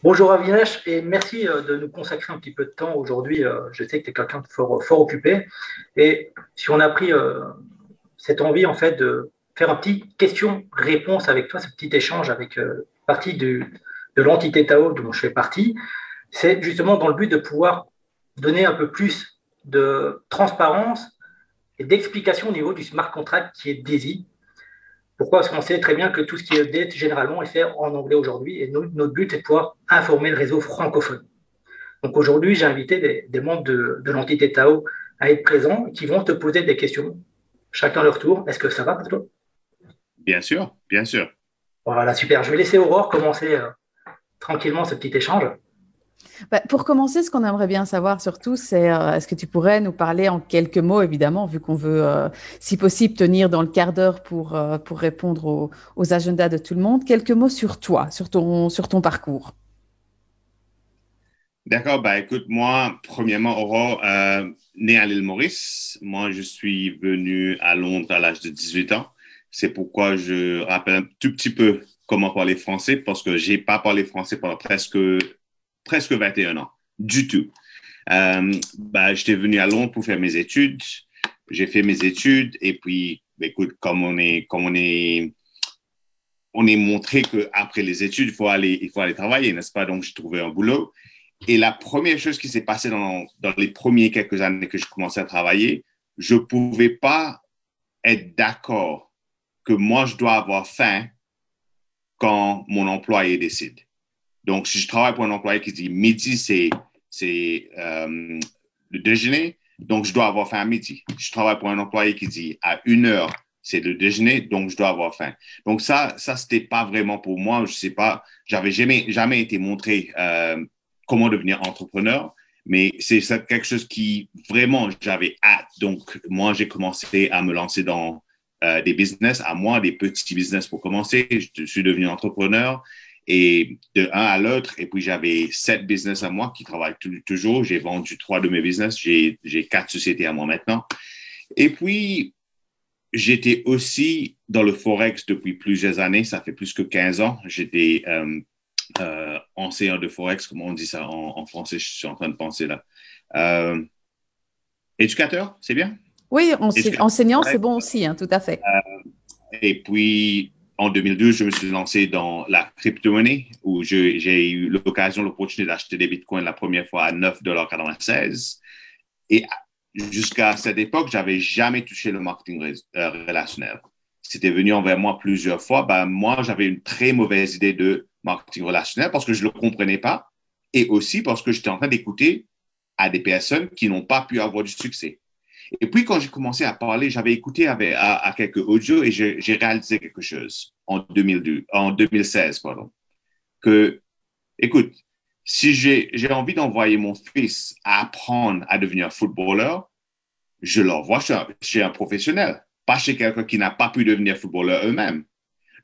Bonjour Avinash et merci de nous consacrer un petit peu de temps aujourd'hui. Je sais que tu es quelqu'un de fort occupé et si on a pris cette envie en fait de faire un petit question-réponse avec toi, ce petit échange avec partie de l'entité Tao dont je fais partie, c'est justement dans le but de pouvoir donner un peu plus de transparence et d'explication au niveau du smart contract qui est DAISY. Pourquoi? Parce qu'on sait très bien que tout ce qui est update, généralement, est fait en anglais aujourd'hui. Et notre but est de pouvoir informer le réseau francophone. Donc aujourd'hui, j'ai invité des membres de l'entité Tao à être présents qui vont te poser des questions, chacun leur tour. Est-ce que ça va pour toi? Bien sûr, bien sûr. Voilà, super. Je vais laisser Aurore commencer tranquillement ce petit échange. Pour commencer, ce qu'on aimerait bien savoir surtout, c'est est-ce que tu pourrais nous parler en quelques mots, évidemment, vu qu'on veut, si possible, tenir dans le quart d'heure pour répondre aux agendas de tout le monde, quelques mots sur toi, sur ton parcours. D'accord, bah écoute, moi, premièrement, Aurore, né à l'île Maurice. Moi, je suis venu à Londres à l'âge de 18 ans. C'est pourquoi je rappelle un tout petit peu comment parler français, parce que j'ai pas parlé français pendant presque 21 ans, du tout. J'étais venu à Londres pour faire mes études. J'ai fait mes études et puis, bah, écoute, on est montré qu'après les études, il faut aller travailler, n'est-ce pas? Donc, j'ai trouvé un boulot. Et la première chose qui s'est passée dans les premiers quelques années que je commençais à travailler, je ne pouvais pas être d'accord que moi, je dois avoir faim quand mon employé décide. Donc, si je travaille pour un employé qui dit midi, c'est le déjeuner, donc je dois avoir faim à midi. Je travaille pour un employé qui dit à 1 heure, c'est le déjeuner, donc je dois avoir faim. Donc, c'était pas vraiment pour moi. Je sais pas, j'avais jamais été montré comment devenir entrepreneur, mais c'est quelque chose qui vraiment j'avais hâte. Donc, moi, j'ai commencé à me lancer dans des business, à moi, des petits business pour commencer. Je suis devenu entrepreneur et de un à l'autre. Et puis, j'avais 7 business à moi qui travaillent toujours. J'ai vendu 3 de mes business. J'ai 4 sociétés à moi maintenant. Et puis, j'étais aussi dans le Forex depuis plusieurs années. Ça fait plus que 15 ans. J'étais enseignant de Forex, comment on dit ça en français? Je suis en train de penser là. Euh, Éducateur, c'est bien? Oui, Éducateur. enseignant, c'est Ouais. bon aussi, hein, tout à fait. Et puis, en 2012, je me suis lancé dans la crypto-monnaie où j'ai eu l'opportunité d'acheter des bitcoins la première fois à 9,96 $. Et jusqu'à cette époque, je n'avais jamais touché le marketing relationnel. C'était venu envers moi plusieurs fois. Moi, j'avais une très mauvaise idée de marketing relationnel parce que je ne le comprenais pas et aussi parce que j'étais en train d'écouter à des personnes qui n'ont pas pu avoir du succès. Et puis, quand j'ai commencé à parler, j'avais écouté à quelques audios et j'ai réalisé quelque chose en 2016, pardon, que, écoute, si j'ai envie d'envoyer mon fils à apprendre à devenir footballeur, je l'envoie chez un professionnel, pas chez quelqu'un qui n'a pas pu devenir footballeur eux-mêmes.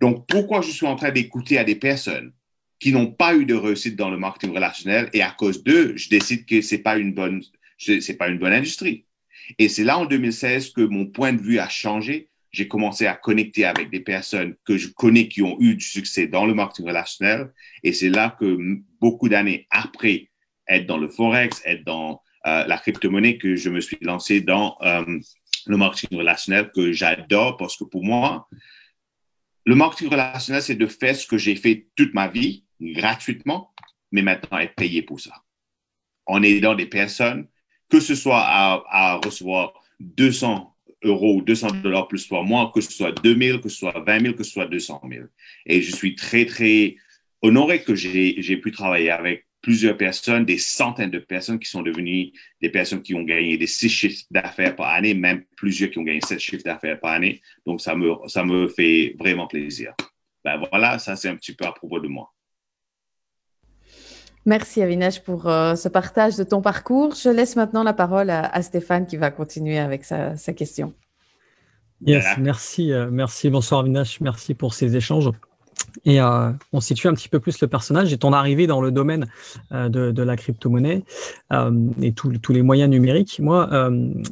Donc, pourquoi je suis en train d'écouter à des personnes qui n'ont pas eu de réussite dans le marketing relationnel et à cause d'eux, je décide que c'est pas une bonne industrie. Et c'est là en 2016 que mon point de vue a changé. J'ai commencé à connecter avec des personnes que je connais qui ont eu du succès dans le marketing relationnel. Et c'est là que beaucoup d'années après être dans le Forex, être dans la crypto-monnaie, que je me suis lancé dans le marketing relationnel que j'adore parce que pour moi, le marketing relationnel, c'est de faire ce que j'ai fait toute ma vie gratuitement, mais maintenant être payé pour ça. En aidant des personnes, que ce soit à recevoir 200 € ou 200 $ plus par mois, que ce soit 2000, que ce soit 20 000, que ce soit 200 000. Et je suis très, très honoré que j'ai pu travailler avec plusieurs personnes, des centaines de personnes qui sont devenues des personnes qui ont gagné des 6 chiffres d'affaires par année, même plusieurs qui ont gagné 7 chiffres d'affaires par année. Donc, ça me fait vraiment plaisir. Voilà, ça c'est un petit peu à propos de moi. Merci Avinash pour ce partage de ton parcours. Je laisse maintenant la parole à Stéphane qui va continuer avec sa question. Yes, merci, merci. Bonsoir Avinash, merci pour ces échanges. Et on situe un petit peu plus le personnage et ton arrivée dans le domaine de la crypto-monnaie et tous les moyens numériques. Moi,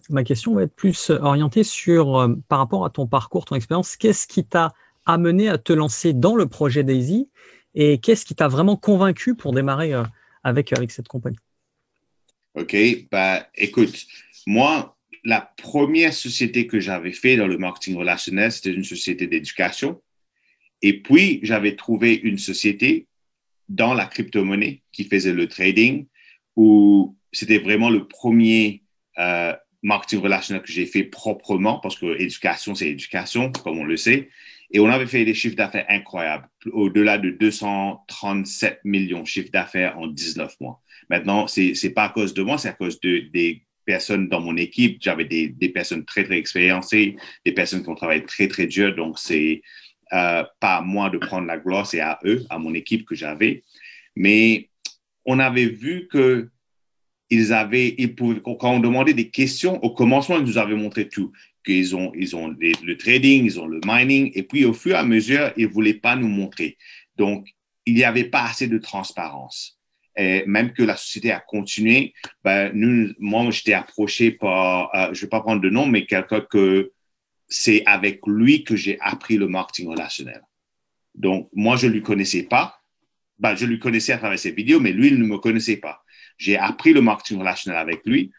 ma question va être plus orientée sur, par rapport à ton parcours, ton expérience, qu'est-ce qui t'a amené à te lancer dans le projet DAISY et qu'est-ce qui t'a vraiment convaincu pour démarrer avec cette compagnie? OK, écoute, moi, la première société que j'avais fait dans le marketing relationnel, c'était une société d'éducation. Et puis, j'avais trouvé une société dans la crypto-monnaie qui faisait le trading, où c'était vraiment le premier marketing relationnel que j'ai fait proprement, parce que éducation, c'est éducation, comme on le sait. Et on avait fait des chiffres d'affaires incroyables, au-delà de 237 millions de chiffres d'affaires en 19 mois. Maintenant, c'est pas à cause de moi, c'est à cause des personnes dans mon équipe. J'avais des personnes très, très expérimentées, des personnes qui ont travaillé très, très dur. Donc, c'est pas à moi de prendre la gloire, c'est à eux, à mon équipe que j'avais. Mais on avait vu que quand on demandait des questions, au commencement, ils nous avaient montré tout. Qu'ils ont le trading, ils ont le mining, et puis au fur et à mesure, ils ne voulaient pas nous montrer. Donc, il n'y avait pas assez de transparence. Et même que la société a continué, moi, j'étais approché par, je ne vais pas prendre de nom, mais quelqu'un que c'est avec lui que j'ai appris le marketing relationnel. Donc, moi, je ne lui connaissais pas. Je lui connaissais à travers ses vidéos, mais lui, il ne me connaissait pas. J'ai appris le marketing relationnel avec lui.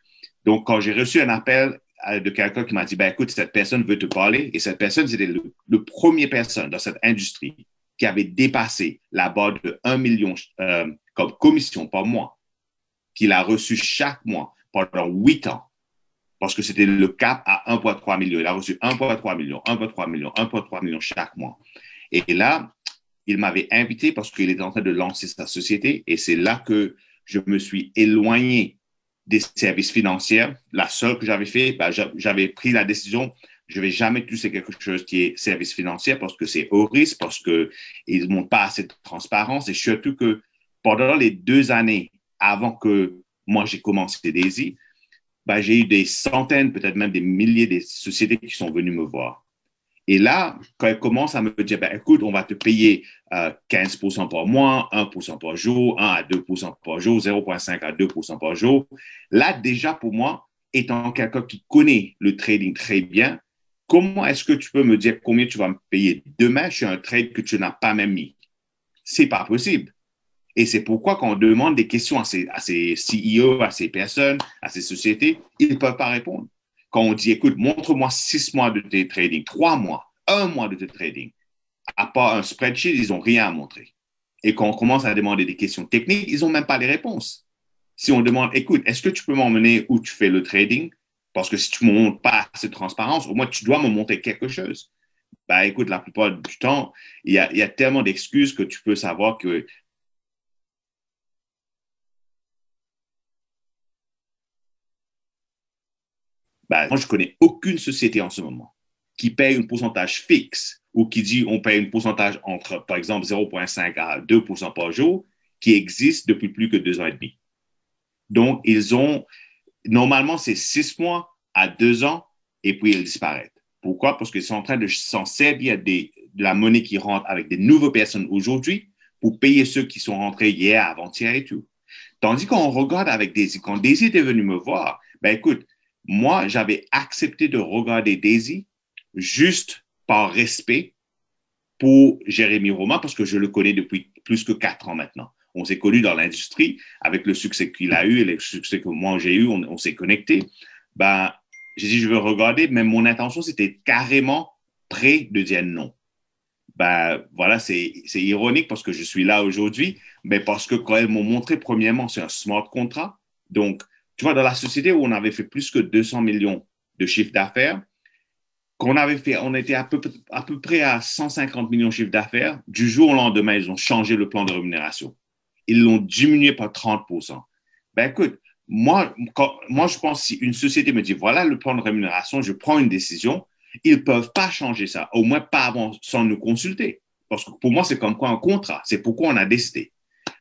Donc, quand j'ai reçu un appel de quelqu'un qui m'a dit, écoute, cette personne veut te parler, et cette personne, c'était le premier personne dans cette industrie qui avait dépassé la barre de 1 million comme commission par mois, qu'il a reçu chaque mois pendant 8 ans. Parce que c'était le cap à 1,3 million. Il a reçu 1,3 million, 1,3 million, 1,3 million chaque mois. Et là, il m'avait invité parce qu'il était en train de lancer sa société. Et c'est là que je me suis éloigné des services financiers. La seule que j'avais fait, j'avais pris la décision, je ne vais jamais toucher quelque chose qui est service financier parce que c'est haut risque, parce qu'ils n'ont pas assez de transparence. Et surtout que pendant les 2 années avant que moi j'ai commencé Daisy, j'ai eu des centaines, peut-être même des milliers de sociétés qui sont venues me voir. Et là, quand elles commencent à me dire, écoute, on va te payer 15% par mois, 1% par jour, 1 à 2% par jour, 0,5 à 2% par jour, là, déjà, pour moi, étant quelqu'un qui connaît le trading très bien, comment est-ce que tu peux me dire combien tu vas me payer demain sur un trade que tu n'as pas même mis? C'est pas possible. Et c'est pourquoi quand on demande des questions à ces CEO, à ces personnes, à ces sociétés, ils ne peuvent pas répondre. Quand on dit, écoute, montre-moi 6 mois de tes trading, 3 mois, 1 mois de tes trading, à part un spreadsheet, ils n'ont rien à montrer. Et quand on commence à demander des questions techniques, ils n'ont même pas les réponses. Si on demande, écoute, est-ce que tu peux m'emmener où tu fais le trading? Parce que si tu ne me montres pas cette transparence, au moins tu dois me montrer quelque chose. Écoute, la plupart du temps, il y a tellement d'excuses que tu peux savoir que moi, je ne connais aucune société en ce moment qui paye un pourcentage fixe ou qui dit on paye un pourcentage entre, par exemple, 0,5 à 2% par jour qui existe depuis plus que 2 ans et demi. Donc, normalement, c'est 6 mois à 2 ans et puis ils disparaissent. Pourquoi? Parce qu'ils sont en train de s'en servir de la monnaie qui rentre avec des nouvelles personnes aujourd'hui pour payer ceux qui sont rentrés hier, avant-hier et tout. Tandis qu'on regarde avec Daisy, quand Daisy est venu me voir, écoute, moi, j'avais accepté de regarder Daisy juste par respect pour Jérémy Roman parce que je le connais depuis plus que 4 ans maintenant. On s'est connus dans l'industrie avec le succès qu'il a eu et le succès que moi j'ai eu, on s'est connectés. J'ai dit, je veux regarder, mais mon intention, c'était carrément prêt de dire non. Voilà, c'est ironique parce que je suis là aujourd'hui, mais parce que quand elles m'ont montré, premièrement, c'est un smart contract. Donc, tu vois, dans la société où on avait fait plus que 200 millions de chiffre d'affaires, on était à peu près à 150 millions de chiffre d'affaires. Du jour au lendemain, ils ont changé le plan de rémunération. Ils l'ont diminué par 30%. Écoute, moi, je pense que si une société me dit, voilà le plan de rémunération, je prends une décision, ils ne peuvent pas changer ça, au moins pas avant, sans nous consulter. Parce que pour moi, c'est comme quoi un contrat. C'est pourquoi on a décidé.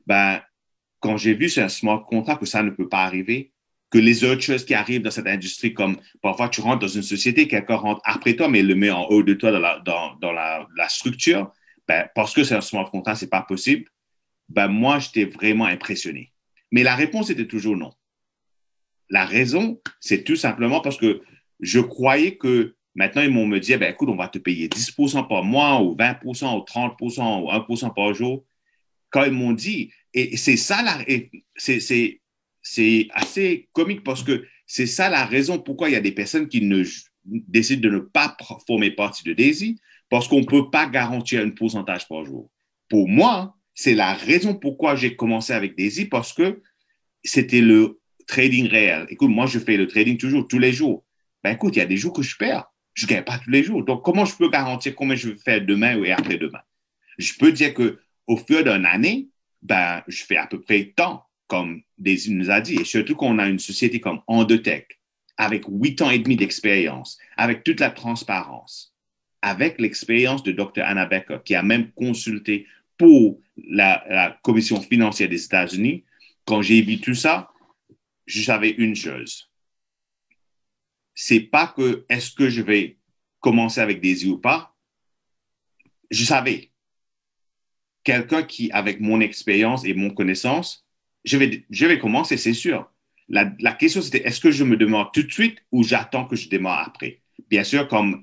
Quand j'ai vu sur un smart contract que ça ne peut pas arriver, que les autres choses qui arrivent dans cette industrie, comme parfois tu rentres dans une société, quelqu'un rentre après toi, mais il le met en haut de toi dans la structure, parce que c'est un smart contract, ce n'est pas possible. Moi, j'étais vraiment impressionné. Mais la réponse était toujours non. La raison, c'est tout simplement parce que je croyais que maintenant, ils m'ont me dit, écoute, on va te payer 10% par mois ou 20% ou 30% ou 1% par jour. quand ils m'ont dit, et c'est ça, c'est assez comique parce que c'est ça la raison pourquoi il y a des personnes qui décident de ne pas former partie de Daisy, parce qu'on ne peut pas garantir un pourcentage par jour. Pour moi, c'est la raison pourquoi j'ai commencé avec Daisy, parce que c'était le trading réel. Écoute, moi, je fais le trading toujours, tous les jours. Ben écoute, il y a des jours que je perds. Je ne gagne pas tous les jours. Donc, comment je peux garantir combien je vais faire demain ou après-demain? Je peux dire qu'au fur d'une année, ben, je fais à peu près tant, comme Daisy nous a dit. Et surtout qu'on a une société comme Endotech, avec 8 ans et demi d'expérience, avec toute la transparence, avec l'expérience de Dr. Anna Becker, qui a même consulté pour la Commission financière des États-Unis. Quand j'ai vu tout ça, je savais une chose. C'est pas que est-ce que je vais commencer avec Daisy ou pas. Je savais. Quelqu'un qui, avec mon expérience et mon connaissance, je vais commencer, c'est sûr. La question, c'était est-ce que je me démarre tout de suite ou j'attends que je démarre après? Bien sûr, comme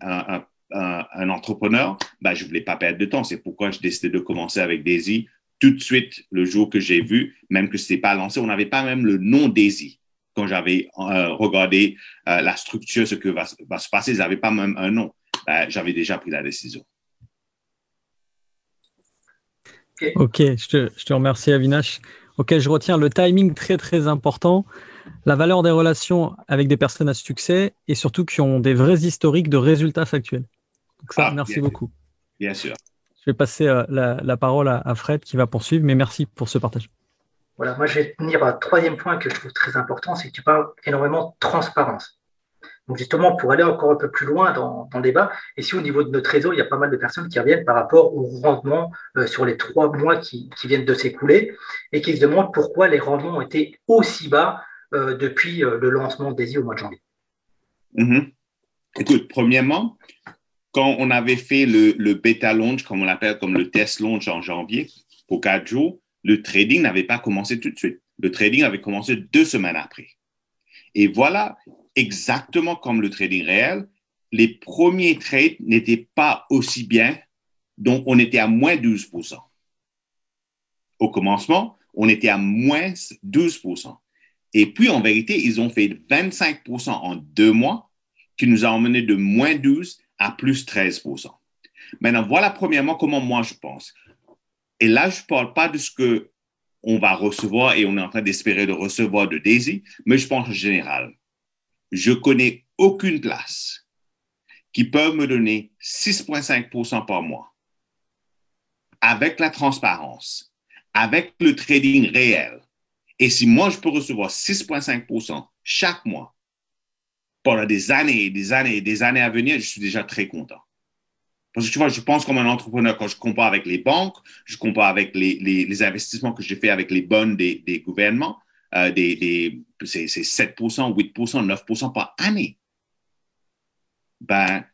un entrepreneur, ben, je ne voulais pas perdre de temps. C'est pourquoi j'ai décidé de commencer avec Daisy tout de suite le jour que j'ai vu, même que ce n'était pas lancé. On n'avait pas même le nom Daisy. Quand j'avais regardé la structure, ce que va se passer, ils n'avaient pas même un nom. Ben, j'avais déjà pris la décision. Ok, je te remercie, Avinash. Ok, je retiens le timing très, très important, la valeur des relations avec des personnes à succès et surtout qui ont des vrais historiques de résultats factuels. Donc ça, merci beaucoup. Bien sûr. Je vais passer la parole à Fred qui va poursuivre, mais merci pour ce partage. Voilà, moi je vais tenir un troisième point que je trouve très important, c'est que tu parles énormément de transparence. Donc justement, pour aller encore un peu plus loin dans le débat, et si au niveau de notre réseau, il y a pas mal de personnes qui reviennent par rapport au rendement sur les 3 mois qui viennent de s'écouler et qui se demandent pourquoi les rendements ont été aussi bas depuis le lancement de Daisy au mois de janvier. Mm-hmm. Écoute, premièrement, quand on avait fait le bêta launch, comme on l'appelle, comme le test launch en janvier, pour 4 jours, le trading n'avait pas commencé tout de suite. Le trading avait commencé 2 semaines après. Et voilà, exactement comme le trading réel, les premiers trades n'étaient pas aussi bien, donc on était à moins 12%. Au commencement, on était à moins 12%. Et puis, en vérité, ils ont fait 25% en 2 mois, qui nous a emmené de moins 12 à plus 13%. Maintenant, voilà premièrement comment moi je pense. Et là, je ne parle pas de ce qu'on va recevoir et on est en train d'espérer de recevoir de Daisy, mais je pense en général. Je connais aucune place qui peut me donner 6,5% par mois avec la transparence, avec le trading réel. Et si moi, je peux recevoir 6,5% chaque mois pendant des années et des années et des années à venir, je suis déjà très content. Parce que tu vois, je pense comme un entrepreneur, quand je compare avec les banques, je compare avec les investissements que j'ai fait avec les bonds des gouvernements, c'est 7%, 8%, 9% par année. Ben,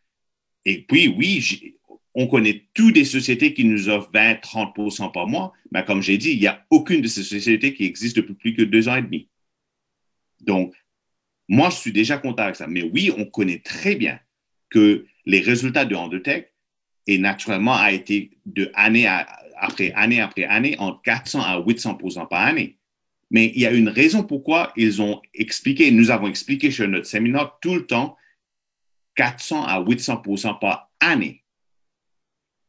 et puis, oui, on connaît toutes des sociétés qui nous offrent 20, 30% par mois, mais comme j'ai dit, il n'y a aucune de ces sociétés qui existe depuis plus que 2 ans et demi. Donc, moi, je suis déjà content avec ça. Mais oui, on connaît très bien que les résultats de Endotech, et naturellement, a été de année après année, entre 400 à 800% par année. Mais il y a une raison pourquoi ils ont expliqué, nous avons expliqué sur notre séminaire tout le temps, 400 à 800% par année.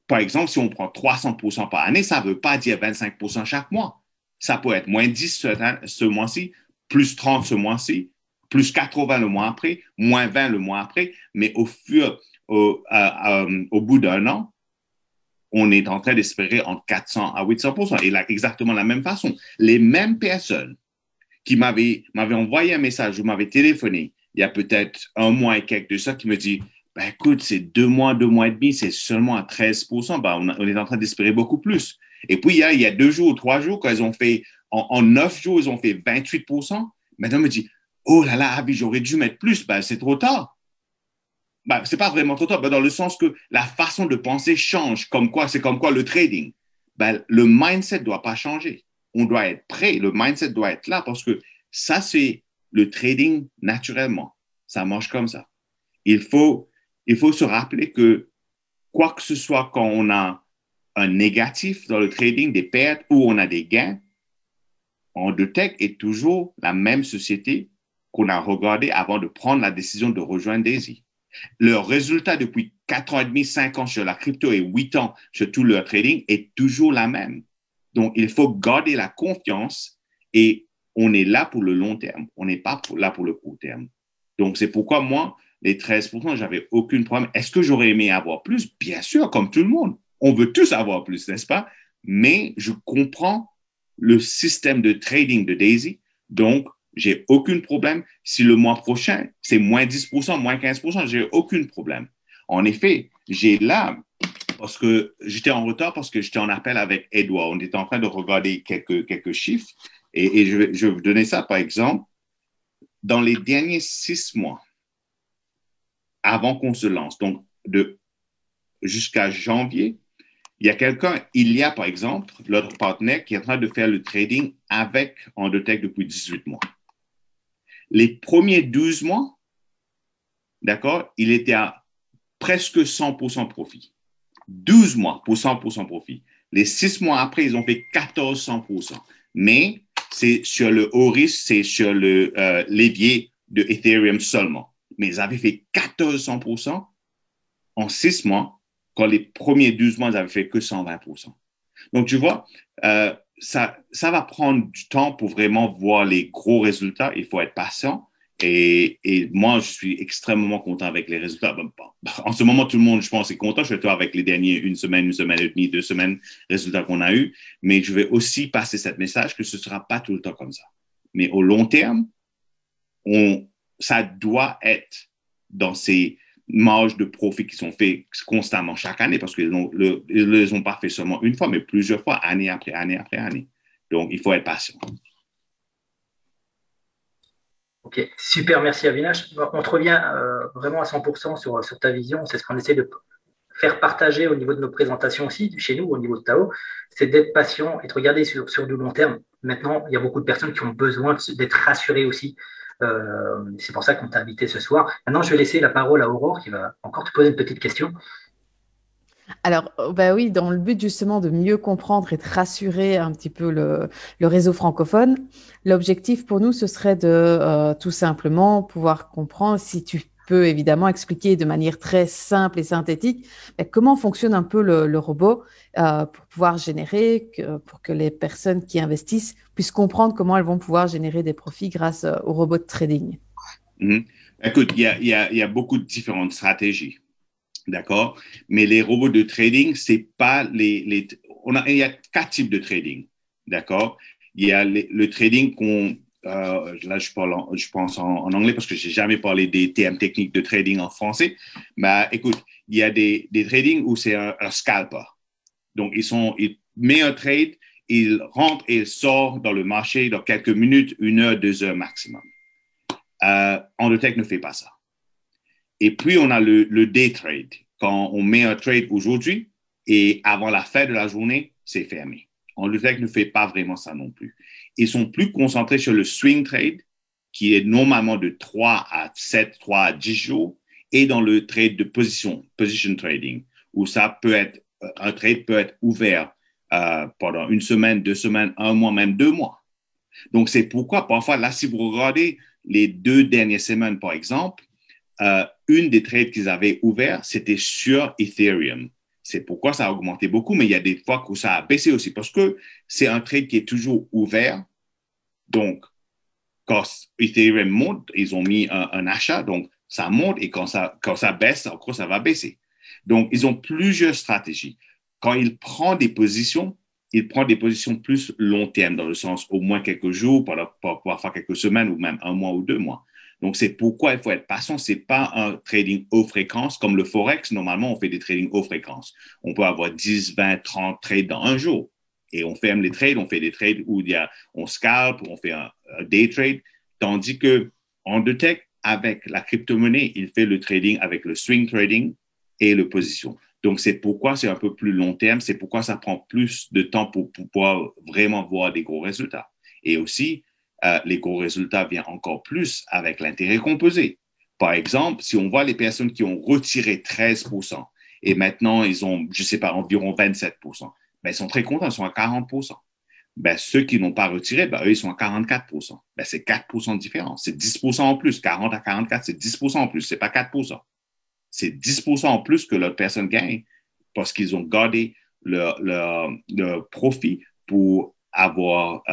Par exemple, si on prend 300% par année, ça ne veut pas dire 25% chaque mois. Ça peut être moins 10 ce mois-ci, plus 30 ce mois-ci, plus 80 le mois après, moins 20 le mois après, mais au bout d'un an, on est en train d'espérer entre 400 à 800%. Et là, exactement de la même façon, les mêmes personnes qui m'avaient envoyé un message ou m'avaient téléphoné il y a peut-être 1 mois et quelques de ça, qui me dit, ben écoute, c'est 2 mois et demi, c'est seulement à 13%. Ben, on est en train d'espérer beaucoup plus. Et puis, il y a 2 jours ou 3 jours, quand ils ont fait, en 9 jours, ils ont fait 28%. Maintenant, on me dit, oh là là, j'aurais dû mettre plus. Ben, c'est trop tard. Ben, c'est pas vraiment trop tard, ben, dans le sens que la façon de penser change. C'est comme quoi le trading. Ben, le mindset ne doit pas changer. On doit être prêt. Le mindset doit être là parce que ça, c'est le trading naturellement. Ça marche comme ça. Il faut se rappeler que quoi que ce soit quand on a un négatif dans le trading, des pertes ou on a des gains, Endotech est toujours la même société qu'on a regardée avant de prendre la décision de rejoindre Daisy. Leur résultat depuis 4 ans et demi, 5 ans sur la crypto et 8 ans sur tout leur trading est toujours la même. Donc, il faut garder la confiance et on est là pour le long terme. On n'est pas là pour le court terme. Donc, c'est pourquoi moi, les 13%, j'avais aucun problème. Est-ce que j'aurais aimé avoir plus? Bien sûr, comme tout le monde. On veut tous avoir plus, n'est-ce pas? Mais je comprends le système de trading de Daisy. Donc, j'ai aucun problème. Si le mois prochain, c'est moins 10%, moins 15%, j'ai aucun problème. En effet, j'ai là, parce que j'étais en retard, parce que j'étais en appel avec Edouard. On était en train de regarder quelques chiffres. Et je vais vous donner ça, par exemple. Dans les derniers 6 mois, avant qu'on se lance, donc jusqu'à janvier, il y a par exemple, notre partenaire qui est en train de faire le trading avec Endotech depuis 18 mois. Les premiers 12 mois, d'accord, il était à presque 100% profit. 12 mois pour 100% profit. Les 6 mois après, ils ont fait 1400%. Mais c'est sur le haut risque, c'est sur le levier de Ethereum seulement. Mais ils avaient fait 1400% en 6 mois, quand les premiers 12 mois, ils avaient fait que 120%. Donc, tu vois, ça va prendre du temps pour vraiment voir les gros résultats. Il faut être patient. Et moi, je suis extrêmement content avec les résultats. En ce moment, tout le monde, je pense, est content. Je suis toi avec les derniers une semaine et demie, 2 semaines, résultats qu'on a eus. Mais je vais aussi passer ce message que ce ne sera pas tout le temps comme ça. Mais au long terme, ça doit être dans ces marges de profit qui sont faits constamment chaque année parce qu'ils ne les ont pas fait seulement une fois, mais plusieurs fois, année après année après année. Donc, il faut être patient. Ok, super, merci Avinash. On te revient vraiment à 100% sur ta vision. C'est ce qu'on essaie de faire partager au niveau de nos présentations aussi, chez nous, au niveau de Tao, c'est d'être patient et de regarder sur du long terme. Maintenant, il y a beaucoup de personnes qui ont besoin d'être rassurées aussi. C'est pour ça qu'on t'a invité ce soir. Maintenant, je vais laisser la parole à Aurore qui va encore te poser une petite question. Alors, bah oui, dans le but justement de mieux comprendre et de rassurer un petit peu le réseau francophone, l'objectif pour nous, ce serait de tout simplement pouvoir comprendre, si tu peux évidemment expliquer de manière très simple et synthétique, comment fonctionne un peu le robot pour pouvoir générer, pour que les personnes qui investissent puissent comprendre comment elles vont pouvoir générer des profits grâce au robot de trading. Mm-hmm. Écoute, il y a beaucoup de différentes stratégies. D'accord? Mais les robots de trading, c'est pas il y a 4 types de trading. D'accord? Il y a le trading là, je pense en anglais parce que j'ai jamais parlé des termes techniques de trading en français. Mais écoute, il y a des trading où c'est un scalper. Donc, il met un trade, il rentre et il sort dans le marché dans quelques minutes, 1 heure, 2 heures maximum. Endotech ne fait pas ça. Et puis, on a le day trade. Quand on met un trade aujourd'hui et avant la fin de la journée, c'est fermé. Endotech ne fait pas vraiment ça non plus. Ils sont plus concentrés sur le swing trade, qui est normalement de 3 à 7, 3 à 10 jours, et dans le trade de position trading, où un trade peut être ouvert pendant 1 semaine, 2 semaines, 1 mois, même 2 mois. Donc, c'est pourquoi parfois, là, si vous regardez les 2 dernières semaines, par exemple, une des trades qu'ils avaient ouverts, c'était sur Ethereum. C'est pourquoi ça a augmenté beaucoup, mais il y a des fois où ça a baissé aussi, parce que c'est un trade qui est toujours ouvert. Donc, quand Ethereum monte, ils ont mis un achat, donc ça monte, et quand ça baisse, encore, ça va baisser. Donc, ils ont plusieurs stratégies. Quand il prend des positions plus long terme, dans le sens au moins quelques jours, parfois quelques semaines, ou même 1 mois ou 2 mois. Donc, c'est pourquoi il faut être patient. Ce n'est pas un trading haute fréquence comme le Forex. Normalement, on fait des trading haute fréquence. On peut avoir 10, 20, 30 trades dans un jour. Et on ferme les trades. On fait des trades où on scalp, on fait un day trade. Tandis que Endotech, avec la crypto-monnaie, il fait le trading avec le swing trading et le position. Donc, c'est pourquoi c'est un peu plus long terme. C'est pourquoi ça prend plus de temps pour pouvoir vraiment voir des gros résultats. Et aussi, les gros résultats viennent encore plus avec l'intérêt composé. Par exemple, si on voit les personnes qui ont retiré 13% et maintenant, ils ont, je ne sais pas, environ 27%. Ben, ils sont très contents, ils sont à 40%. Ben, ceux qui n'ont pas retiré, ben, eux, ils sont à 44%. Ben, c'est 4% de différence. C'est 10% en plus. 40 à 44, c'est 10% en plus. Ce n'est pas 4%. C'est 10% en plus que l'autre personne gagne parce qu'ils ont gardé leur profit pour avoir,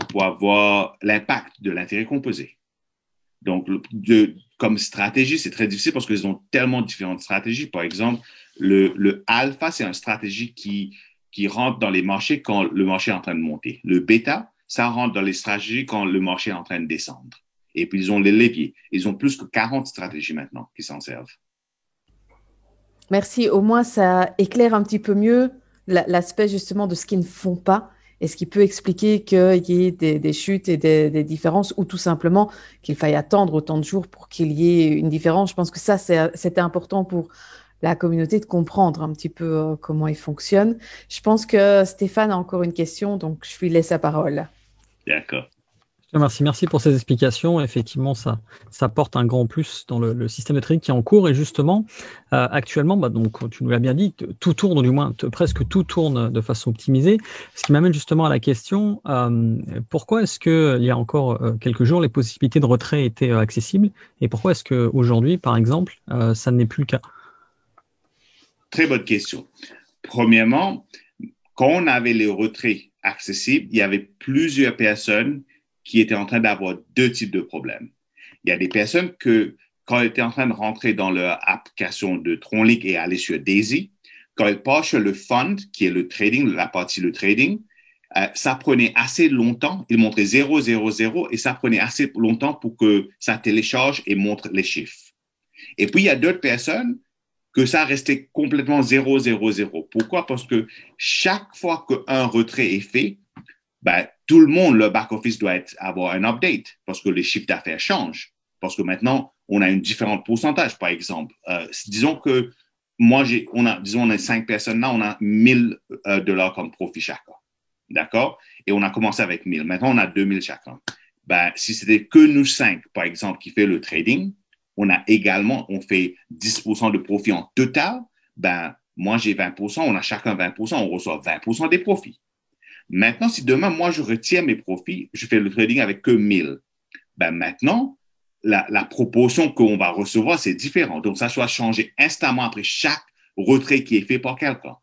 pour avoir l'impact de l'intérêt composé. Donc, comme stratégie, c'est très difficile parce qu'ils ont tellement différentes stratégies. Par exemple, le alpha, c'est une stratégie qui rentre dans les marchés quand le marché est en train de monter. Le bêta, ça rentre dans les stratégies quand le marché est en train de descendre. Et puis, ils ont les leviers. Ils ont plus que 40 stratégies maintenant qui s'en servent. Merci. Au moins, ça éclaire un petit peu mieux l'aspect justement de ce qu'ils ne font pas et ce qui peut expliquer qu'il y ait des chutes et des différences ou tout simplement qu'il faille attendre autant de jours pour qu'il y ait une différence. Je pense que ça, c'était important pour la communauté de comprendre un petit peu comment il fonctionne. Je pense que Stéphane a encore une question, donc je lui laisse la parole. D'accord. Merci pour ces explications. Effectivement, ça porte un grand plus dans le système de trading qui est en cours. Et justement, actuellement, donc, tu nous l'as bien dit, tout tourne, du moins presque tout tourne de façon optimisée. Ce qui m'amène justement à la question, pourquoi est-ce qu'il y a encore quelques jours, les possibilités de retrait étaient accessibles et pourquoi est-ce qu'aujourd'hui, par exemple, ça n'est plus le cas? Très bonne question. Premièrement, quand on avait les retraits accessibles, il y avait plusieurs personnes qui étaient en train d'avoir deux types de problèmes. Il y a des personnes que, quand elles étaient en train de rentrer dans leur application de TronLink et aller sur Daisy, quand elles partent sur le fund, qui est le trading, la partie le trading, ça prenait assez longtemps. Ils montraient 0, 0, 0 et ça prenait assez longtemps pour que ça télécharge et montre les chiffres. Et puis, il y a d'autres personnes que ça restait complètement 0, 0, 0. Pourquoi? Parce que chaque fois qu'un retrait est fait, ben, tout le monde, le back-office doit avoir un update parce que les chiffres d'affaires changent. Parce que maintenant, on a un différent pourcentage, par exemple. Disons que on a 5 personnes là, on a 1000 $ comme profit chacun. D'accord? Et on a commencé avec 1000. Maintenant, on a 2000 chacun. Ben, si c'était que nous 5, par exemple, qui fait le trading, on fait 10% de profit en total. Ben, moi, j'ai 20%, on a chacun 20%, on reçoit 20% des profits. Maintenant, si demain, moi, je retiens mes profits, je fais le trading avec que 1000, ben maintenant, la proportion qu'on va recevoir, c'est différent. Donc, ça doit changer instamment après chaque retrait qui est fait par quelqu'un.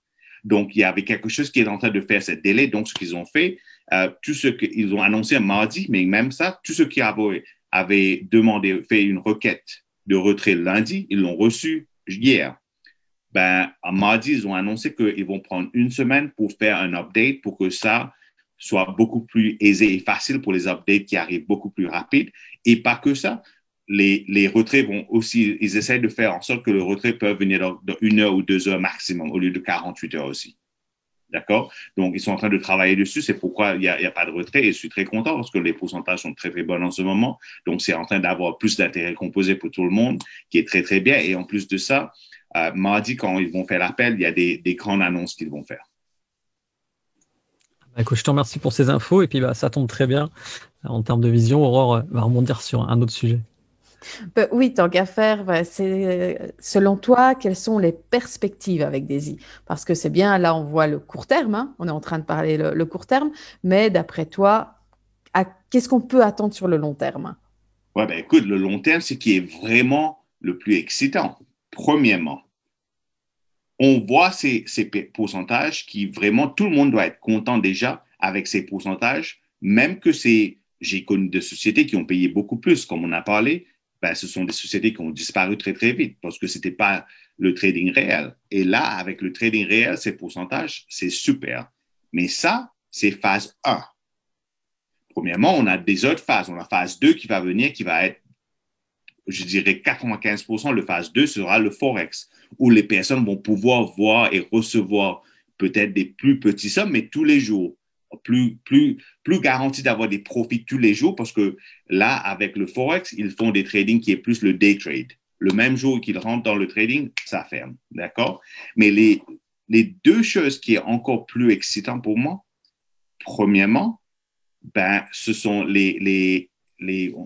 Donc, il y avait quelque chose qui est en train de faire ce délai. Donc, ce qu'ils ont fait, tout ce qu'ils ont annoncé mardi, mais même ça, tous ceux qui avaient demandé, fait une requête de retrait lundi, ils l'ont reçu hier. Ben, en mardi, ils ont annoncé qu'ils vont prendre une semaine pour faire un update pour que ça soit beaucoup plus aisé et facile pour les updates qui arrivent beaucoup plus rapides. Et pas que ça, les retraits vont aussi, ils essaient de faire en sorte que le retrait peut venir dans 1 heure ou 2 heures maximum au lieu de 48 heures aussi. D'accord? Donc, ils sont en train de travailler dessus. C'est pourquoi il n'y a pas de retrait. Et je suis très content parce que les pourcentages sont très, très bons en ce moment. Donc, c'est en train d'avoir plus d'intérêt composé pour tout le monde, qui est très, très bien. Et en plus de ça, mardi, quand ils vont faire l'appel, il y a des grandes annonces qu'ils vont faire. Écoute, je te remercie pour ces infos. Et puis, ça tombe très bien. En termes de vision, Aurore va rebondir sur un autre sujet. Oui, tant qu'à faire, selon toi, quelles sont les perspectives avec Daisy? Parce que c'est bien, là, on voit le court terme, hein, on est en train de parler le court terme, mais d'après toi, qu'est-ce qu'on peut attendre sur le long terme? Ouais, ben écoute, le long terme, c'est ce qui est vraiment le plus excitant. Premièrement, on voit ces pourcentages qui vraiment, tout le monde doit être content déjà avec ces pourcentages, même que j'ai connu des sociétés qui ont payé beaucoup plus, comme on a parlé, ben, ce sont des sociétés qui ont disparu très, très vite parce que ce n'était pas le trading réel. Et là, avec le trading réel, ces pourcentages, c'est super. Mais ça, c'est phase 1. Premièrement, on a des autres phases. On a phase 2 qui va venir, qui va être, je dirais, 95%. Le phase 2 sera le Forex, où les personnes vont pouvoir voir et recevoir peut-être des plus petits sommes, mais tous les jours. Plus garanti d'avoir des profits tous les jours parce que là, avec le Forex, ils font des trading qui est plus le day trade. Le même jour qu'ils rentrent dans le trading, ça ferme. D'accord? Mais les deux choses qui est encore plus excitant pour moi, premièrement, ben, ce sont on dit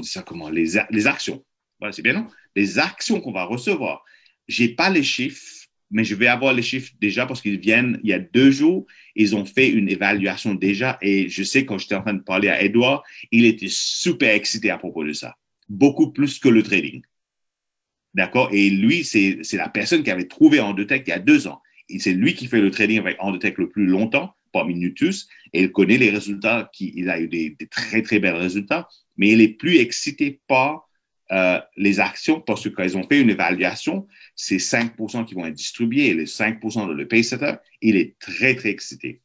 ça comment? Les actions. Voilà, c'est bien, non? Les actions qu'on va recevoir. j'ai pas les chiffres, mais je vais avoir les chiffres déjà parce qu'ils viennent il y a 2 jours. Ils ont fait une évaluation déjà et je sais quand j'étais en train de parler à Edouard, il était super excité à propos de ça. Beaucoup plus que le trading. D'accord? Et lui, c'est la personne qui avait trouvé Endotech il y a 2 ans. Et c'est lui qui fait le trading avec Endotech le plus longtemps, parmi nous tous. Et il connaît les résultats. Il a eu des très, très bons résultats. Mais il est plus excité par les actions parce que quand ils ont fait une évaluation, c'est 5% qui vont être distribués et les 5% de le paysetter, il est très, très excité.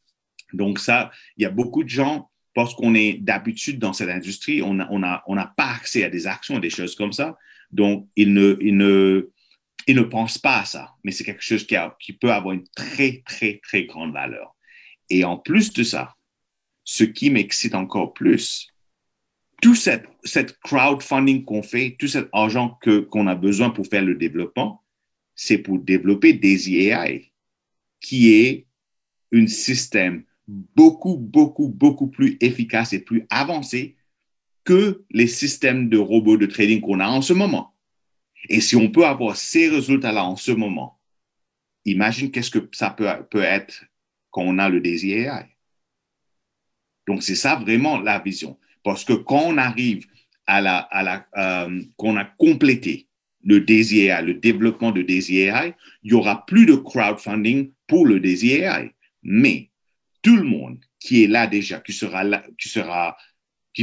Donc ça, il y a beaucoup de gens, parce qu'on est d'habitude dans cette industrie, on n'a pas accès à des actions, des choses comme ça. Donc, ils ne pensent pas à ça. Mais c'est quelque chose qui peut avoir une très, très, très grande valeur. Et en plus de ça, ce qui m'excite encore plus, tout cette crowdfunding qu'on fait, tout cet argent qu'on a besoin pour faire le développement, c'est pour développer Daisy AI, qui est un système beaucoup, beaucoup, beaucoup plus efficace et plus avancé que les systèmes de robots de trading qu'on a en ce moment. Et si on peut avoir ces résultats-là en ce moment, imagine qu'est-ce que ça peut être quand on a le Daisy AI. Donc, c'est ça vraiment la vision. Parce que quand on arrive qu'on a complété le Daisy AI, le développement de Daisy AI, il n'y aura plus de crowdfunding pour le Daisy AI. Mais tout le monde qui est là déjà, qui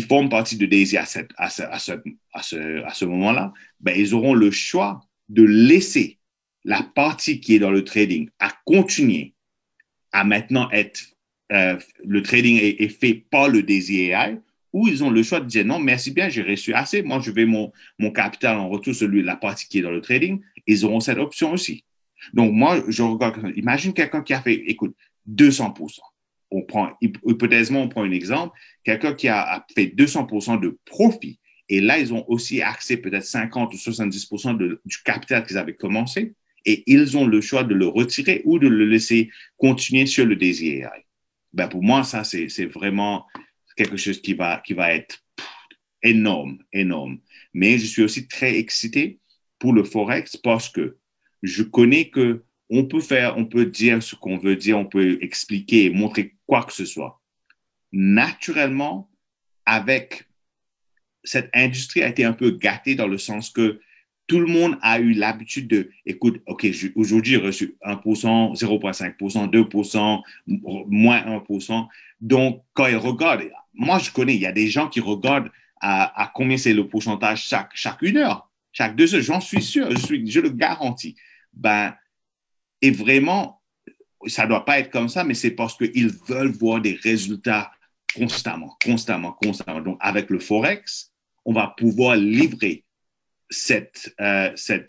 forme partie de Daisy à ce moment-là, ben, ils auront le choix de laisser la partie qui est dans le trading à continuer à maintenant être le trading est fait par le Daisy AI, ou ils ont le choix de dire non, merci bien, j'ai reçu assez, moi je vais mon capital en retour, la partie qui est dans le trading, ils auront cette option aussi. Donc moi, je regarde, imagine quelqu'un qui a fait, écoute, 200%. Hypothétiquement, on prend un exemple, quelqu'un qui a fait 200% de profit, et là, ils ont aussi accès peut-être 50 ou 70% du capital qu'ils avaient commencé, et ils ont le choix de le retirer ou de le laisser continuer sur le Daisy AI. Ben pour moi, ça, c'est vraiment quelque chose qui va être énorme, énorme. Mais je suis aussi très excité pour le Forex parce que je connais que on peut dire ce qu'on veut dire, on peut expliquer, montrer quoi que ce soit. Naturellement, avec cette industrie a été un peu gâtée dans le sens que tout le monde a eu l'habitude de, écoute, OK, aujourd'hui, j'ai reçu 1%, 0,5%, 2%, moins 1%. Donc, quand ils regardent, moi, je connais, il y a des gens qui regardent à combien c'est le pourcentage chaque 1 heure, chaque 2 heures. J'en suis sûr, je le garantis. Ben, et vraiment, ça ne doit pas être comme ça, mais c'est parce qu'ils veulent voir des résultats constamment. Donc, avec le Forex, on va pouvoir livrer cette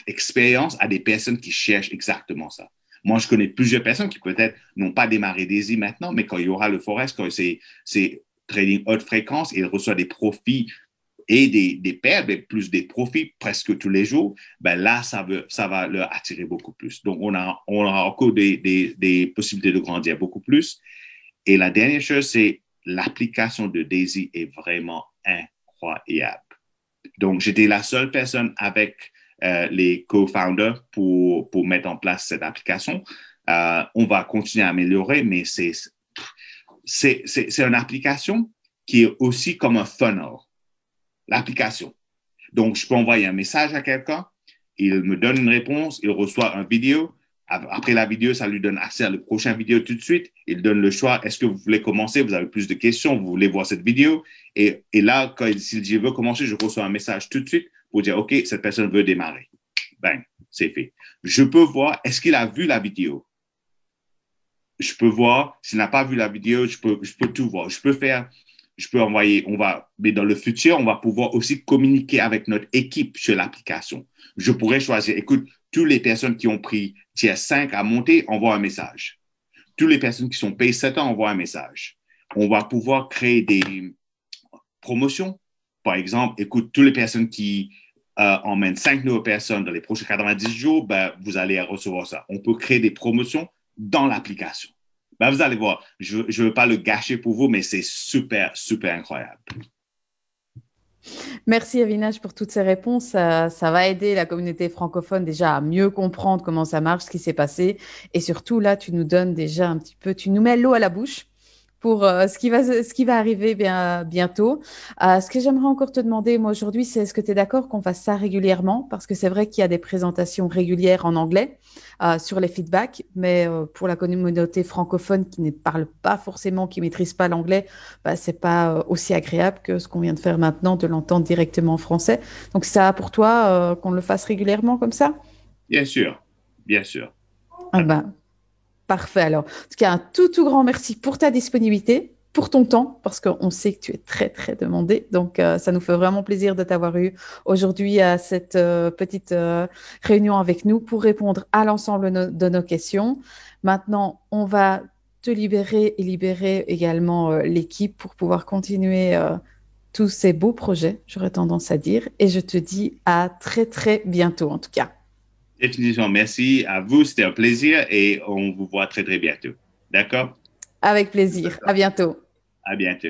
expérience à des personnes qui cherchent exactement ça. Moi, je connais plusieurs personnes qui peut-être n'ont pas démarré Daisy maintenant, mais quand il y aura le Forex, quand c'est trading haute fréquence, ils reçoivent des profits et des pertes, mais plus des profits presque tous les jours, ben là, ça va leur attirer beaucoup plus. Donc, on aura encore des possibilités de grandir beaucoup plus. Et la dernière chose, c'est l'application de Daisy est vraiment incroyable. Donc, j'étais la seule personne avec les co-founders pour mettre en place cette application. On va continuer à améliorer, mais c'est une application qui est aussi comme un funnel, l'application. Donc, je peux envoyer un message à quelqu'un, il me donne une réponse, il reçoit une vidéo. Après la vidéo, ça lui donne accès à la prochaine vidéo tout de suite. Il donne le choix. Est-ce que vous voulez commencer? Vous avez plus de questions? Vous voulez voir cette vidéo? Et là, s'il dit « je veux commencer », je reçois un message tout de suite pour dire « OK, cette personne veut démarrer ». Ben, c'est fait. Je peux voir, est-ce qu'il a vu la vidéo? Je peux voir, s'il n'a pas vu la vidéo, je peux tout voir. Je peux envoyer, mais dans le futur, on va pouvoir aussi communiquer avec notre équipe sur l'application. Je pourrais choisir, écoute, toutes les personnes qui ont pris tiers 5 à monter, envoient un message. Toutes les personnes qui sont payées 7 ans, envoient un message. On va pouvoir créer des promotions. Par exemple, écoute, toutes les personnes qui emmènent 5 nouvelles personnes dans les prochains 90 jours, ben, vous allez recevoir ça. On peut créer des promotions dans l'application. Ben, vous allez voir, je ne veux pas le gâcher pour vous, mais c'est super, super incroyable. Merci Avinash pour toutes ces réponses. Ça va aider la communauté francophone déjà à mieux comprendre comment ça marche, ce qui s'est passé. Et surtout, là, tu nous donnes déjà un petit peu, tu nous mets l'eau à la bouche pour ce qui va arriver bientôt. Ce que j'aimerais encore te demander, moi, aujourd'hui, c'est est-ce que tu es d'accord qu'on fasse ça régulièrement? Parce que c'est vrai qu'il y a des présentations régulières en anglais sur les feedbacks, mais pour la communauté francophone qui ne parle pas forcément, qui ne maîtrise pas l'anglais, bah, ce n'est pas aussi agréable que ce qu'on vient de faire maintenant, de l'entendre directement en français. Donc, ça, pour toi, qu'on le fasse régulièrement comme ça? Bien sûr, bien sûr. Ah ben, parfait. Alors, en tout cas, un tout grand merci pour ta disponibilité, pour ton temps, parce qu'on sait que tu es très demandé. Donc, ça nous fait vraiment plaisir de t'avoir eu aujourd'hui à cette petite réunion avec nous pour répondre à l'ensemble de nos questions. Maintenant, on va te libérer et libérer également l'équipe pour pouvoir continuer tous ces beaux projets, j'aurais tendance à dire. Et je te dis à très bientôt, en tout cas. Définitivement, merci à vous, c'était un plaisir et on vous voit très bientôt. D'accord? Avec plaisir. À bientôt. À bientôt.